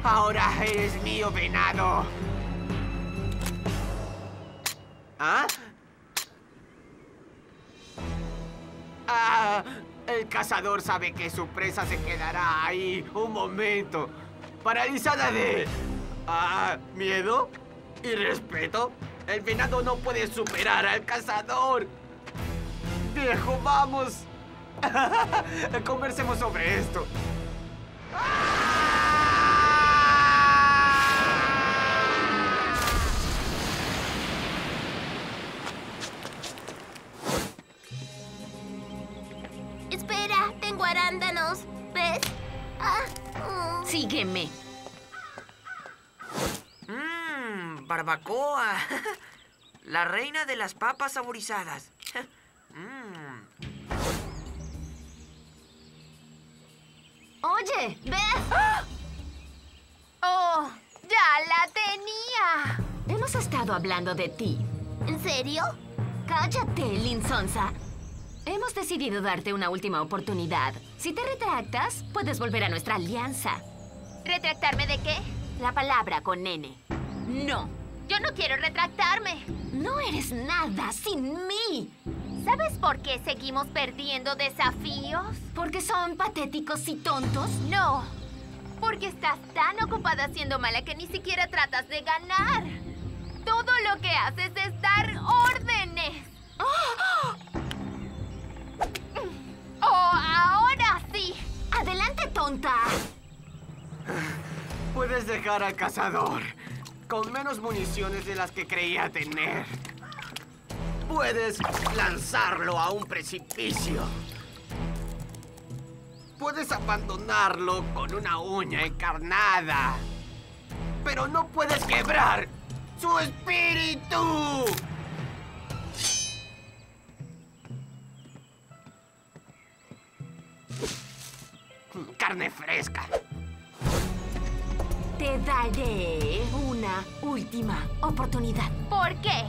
Ahora eres mío, venado. ¿Ah? El cazador sabe que su presa se quedará ahí un momento, paralizada de... ¿miedo? ¿Y respeto? El venado no puede superar al cazador. Viejo, vamos. Conversemos sobre esto. Espera, tengo arándanos. ¿Ves? Sígueme. Barbacoa. La reina de las papas saborizadas. Oye, Beth. ¡Oh! ¡Ya la tenía! Hemos estado hablando de ti. ¿En serio? Cállate, Linsonza. Hemos decidido darte una última oportunidad. Si te retractas, puedes volver a nuestra alianza. ¿Retractarme de qué? La palabra con Nene. No. Yo no quiero retractarme. No eres nada sin mí. ¿Sabes por qué seguimos perdiendo desafíos? ¿Porque son patéticos y tontos? No. Porque estás tan ocupada siendo mala que ni siquiera tratas de ganar. Todo lo que haces es dar órdenes. ¡Oh, ahora sí! ¡Adelante, tonta! Puedes dejar al cazador con menos municiones de las que creía tener. Puedes lanzarlo a un precipicio. Puedes abandonarlo con una uña encarnada. Pero no puedes quebrar su espíritu. Carne fresca. Te daré una última oportunidad. ¿Por qué?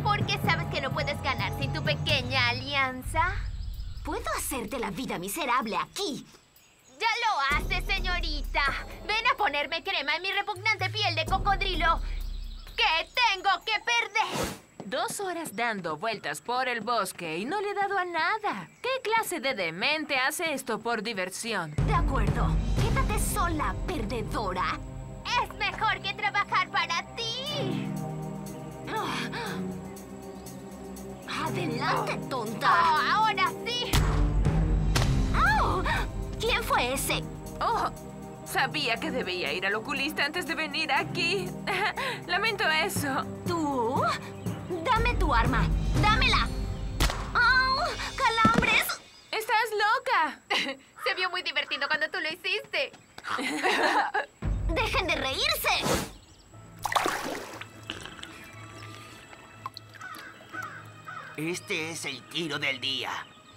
¿Porque sabes que no puedes ganar sin tu pequeña alianza? Puedo hacerte la vida miserable aquí. ¡Ya lo haces, señorita! ¡Ven a ponerme crema en mi repugnante piel de cocodrilo! ¿Qué tengo que perder? 2 horas dando vueltas por el bosque y no le he dado a nada. ¿Qué clase de demente hace esto por diversión? De acuerdo. Quédate sola, perdedora. Es mejor que trabajar para ti. ¡Adelante, tonta! ¡Oh, ahora sí! ¡Oh! ¿Quién fue ese? Oh, sabía que debía ir al oculista antes de venir aquí. Lamento eso. ¿Tú? ¡Dame tu arma! ¡Dámela! ¡Oh! ¡Calambres! ¡Estás loca! Se vio muy divertido cuando tú lo hiciste. ¡Dejen de reírse! Este es el tiro del día.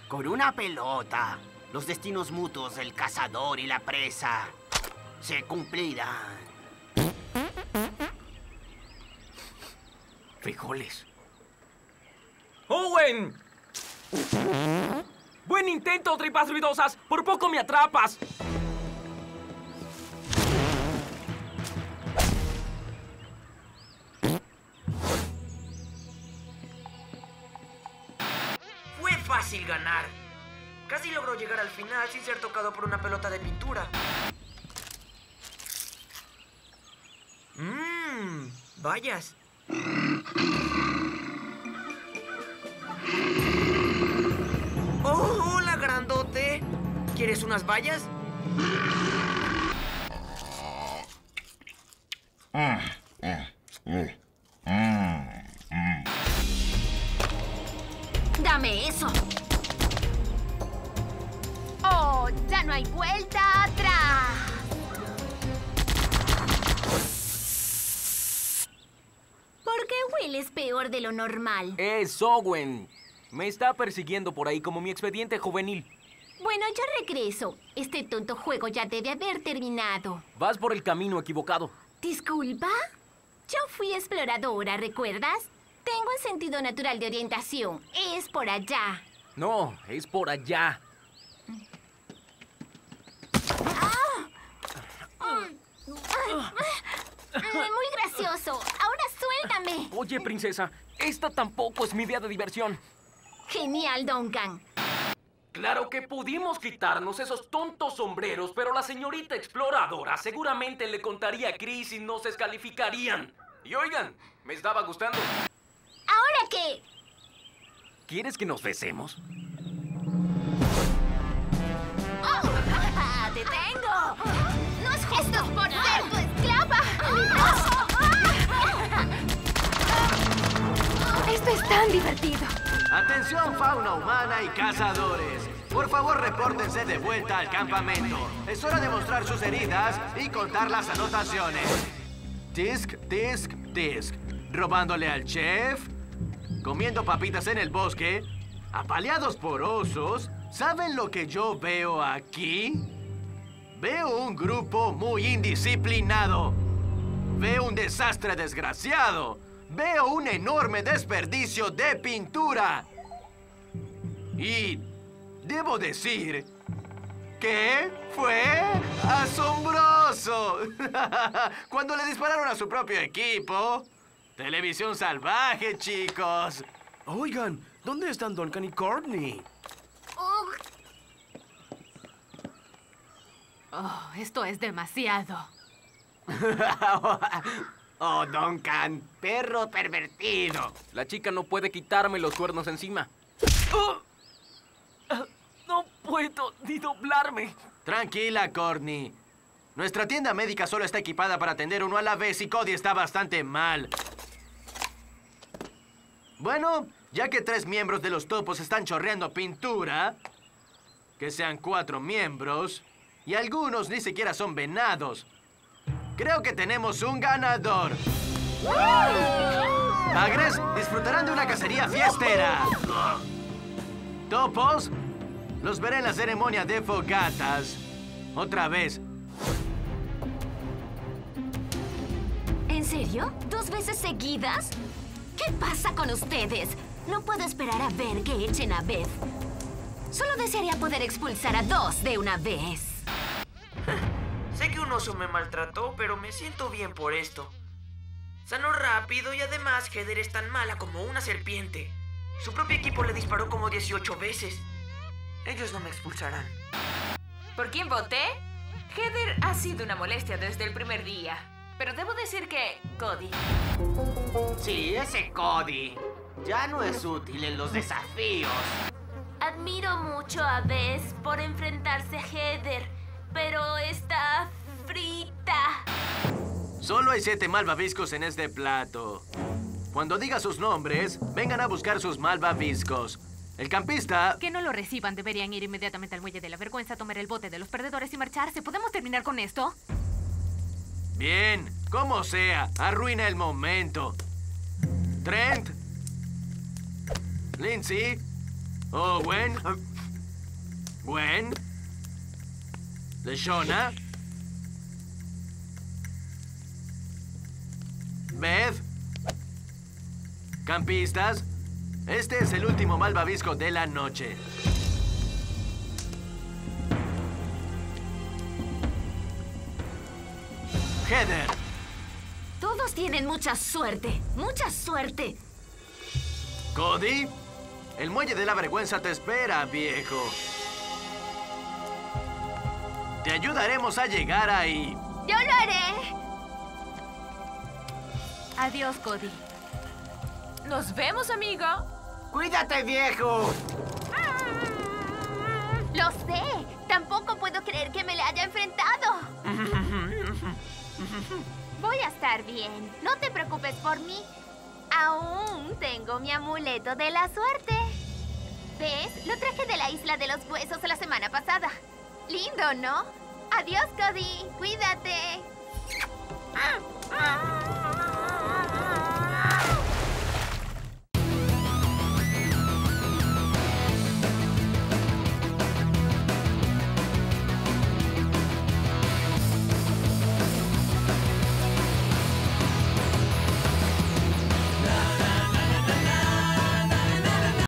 Con una pelota, los destinos mutuos del cazador y la presa se cumplirán. Frijoles. ¡Owen! ¡Buen intento, tripas ruidosas! ¡Por poco me atrapas! Fue fácil ganar. Casi logró llegar al final sin ser tocado por una pelota de pintura. Vayas. ¡Oh, hola, grandote! ¿Quieres unas bayas? ¡Dame eso! ¡Oh, ya no hay vuelta atrás! ¿Por qué hueles peor de lo normal? Es Owen. Me está persiguiendo por ahí como mi expediente juvenil. Bueno, yo regreso. Este tonto juego ya debe haber terminado. Vas por el camino equivocado. ¿Disculpa? Yo fui exploradora, ¿recuerdas? Tengo el sentido natural de orientación. Es por allá. No, es por allá. Muy gracioso. Ahora suéltame. Oye, princesa, esta tampoco es mi idea de diversión. Genial, Duncan. Claro que pudimos quitarnos esos tontos sombreros, pero la señorita exploradora seguramente le contaría a Chris y nos descalificarían. Y oigan, me estaba gustando. ¿Ahora qué? ¿Quieres que nos besemos? ¡Te tengo! ¡No es justo por ser tu esclava! Esto es tan divertido. Atención, fauna humana y cazadores. Por favor, repórtense de vuelta al campamento. Es hora de mostrar sus heridas y contar las anotaciones. Tisk, tisk, tisk. Robándole al chef. Comiendo papitas en el bosque. Apaleados por osos. ¿Saben lo que yo veo aquí? Veo un grupo muy indisciplinado. Veo un desastre desgraciado. Veo un enorme desperdicio de pintura. Y debo decir que fue asombroso. Cuando le dispararon a su propio equipo. Televisión salvaje, chicos. Oigan, ¿dónde están Duncan y Courtney? Oh, esto es demasiado. Oh, Duncan, perro pervertido. La chica no puede quitarme los cuernos encima. No puedo ni doblarme. Tranquila, Courtney. Nuestra tienda médica solo está equipada para atender uno a la vez y Cody está bastante mal. Bueno, ya que 3 miembros de los topos están chorreando pintura, que sean 4 miembros, y algunos ni siquiera son venados, creo que tenemos un ganador. Bagres disfrutarán de una cacería fiestera. Topos, los veré en la ceremonia de fogatas. Otra vez. ¿En serio? ¿2 veces seguidas? ¿Qué pasa con ustedes? No puedo esperar a ver que echen a Beth. Solo desearía poder expulsar a 2 de una vez. Sé que un oso me maltrató, pero me siento bien por esto. Sanó rápido y además Heather es tan mala como una serpiente. Su propio equipo le disparó como 18 veces. Ellos no me expulsarán. ¿Por quién voté? Heather ha sido una molestia desde el primer día. Pero debo decir que Cody. Sí, ese Cody ya no es útil en los desafíos. Admiro mucho a Beth por enfrentarse a Heather, pero está frita. Solo hay 7 malvaviscos en este plato. Cuando diga sus nombres, vengan a buscar sus malvaviscos. El campista... Que no lo reciban. Deberían ir inmediatamente al muelle de la vergüenza, tomar el bote de los perdedores y marcharse. ¿Podemos terminar con esto? Bien, como sea, arruina el momento. Trent, Lindsay, Owen, Gwen, LeShona, Beth. Campistas, este es el último malvavisco de la noche. Heather. Todos tienen mucha suerte. ¡Mucha suerte! Cody, el muelle de la vergüenza te espera, viejo. Te ayudaremos a llegar ahí. ¡Yo lo haré! Adiós, Cody. Nos vemos, amigo. ¡Cuídate, viejo! ¡Lo sé! Tampoco puedo creer que me le haya enfrentado. Voy a estar bien. No te preocupes por mí. Aún tengo mi amuleto de la suerte. ¿Ves? Lo traje de la isla de los huesos la semana pasada. Lindo, ¿no? Adiós, Cody. Cuídate.